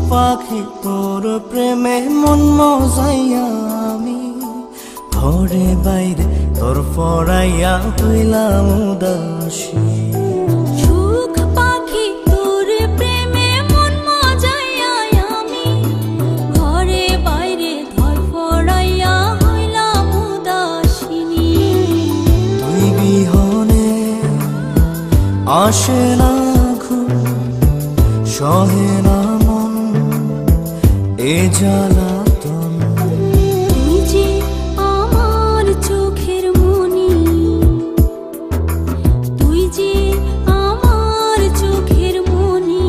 পাখি তোর প্রেমে মন মজাইয়া আমি ঘরে বাইরে তোর পড়াইয়া হইলাম উদাসী। সুখ পাখি তোর প্রেমে মন মজাইয়া আমি ঘরে বাইরে ধর পড়াইয়া হইলাম উদাসিনী। তুই বিহনে আসে না ঘুম, সহে না মন এ জ্বালাতন। তুই যে আমার চোখের মনি, তুই যে আমার চোখের মনি।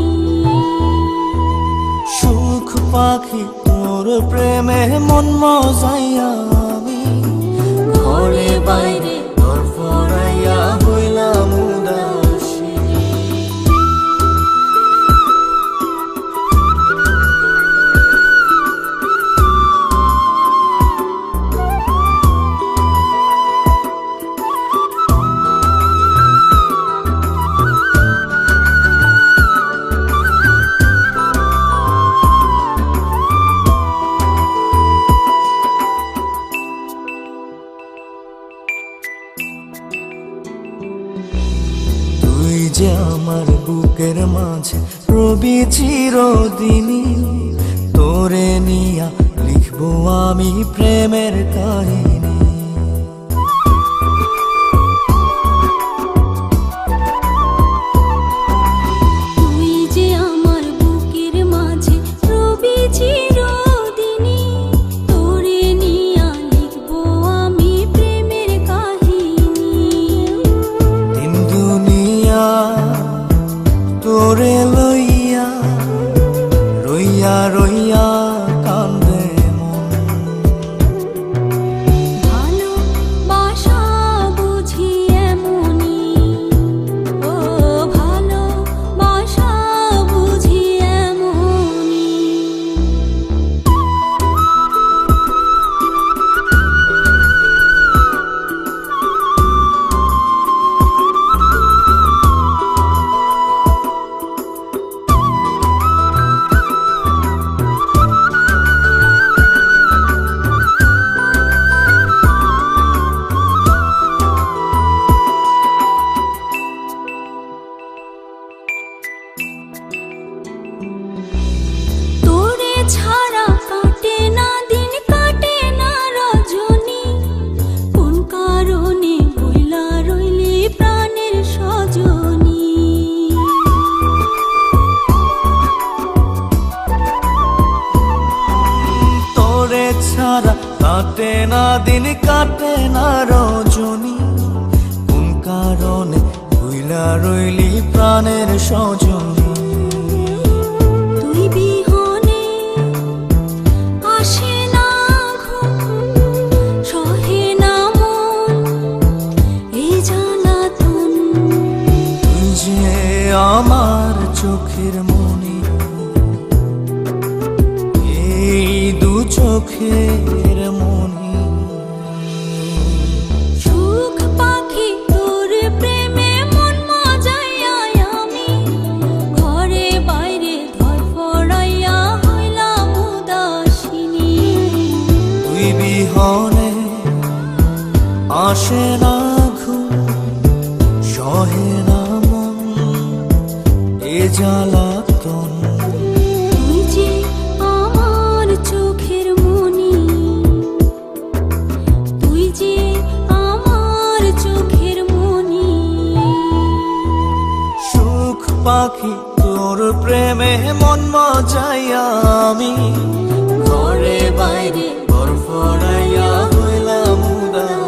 সুখ পাখি তোর প্রেমে মন মজাইয়া আমি ঘরে বাইরে তোর পড়াইয়া হইলাম উদাসী। তুই যে আমার বুকের মাঝে রবি চিরদিনই, তোরে নিয়া লিখবো আমি প্রেমের কাহিনী। তুই যে আমার বুকের মাঝে রবি চিরদিনই, তোরে নিয়া লিখবো আমি প্রেমের কাহিনী। দিন দুনিয়া তোরে লইয়া রইয়া রইয়া কান্দে মন। ভালোবাসা বুঝি এমনি, ও ভালোবাসা বুঝি এমনি। তোরে ছাড়া কাটে না দিন, কাটে না রজনী। কোন কারণে বইলা রইলি প্রাণের সজনী। তোরে ছাড়া কাটে না দিন, কাটে না রজনী। কোন কারণে ভুইলা রইলি প্রাণের সজনী। তুই বিহনে আসে না ঘুম, সহে না মন এই জ্বালাতন। তুই যে আমার চোখের মনি, এই দু চোখের মনি। সুখ পাখি তোর প্রেমে মন মজাইয়া আমি ঘরে বাইরে ধর পড়াইয়া হইলাম উদাসিনী। তুই বিহনে আসে না ঘুম, সহে না মন এ জ্বালাতন। তুই যে আমার চোখের মনি, তুই যে আমার চোখের মনি। সুখ পাখি তোর প্রেমে মন মজাইয়া আমি ঘরে বাইরে ঘর ফড়াইয়া হইলাম উদাস।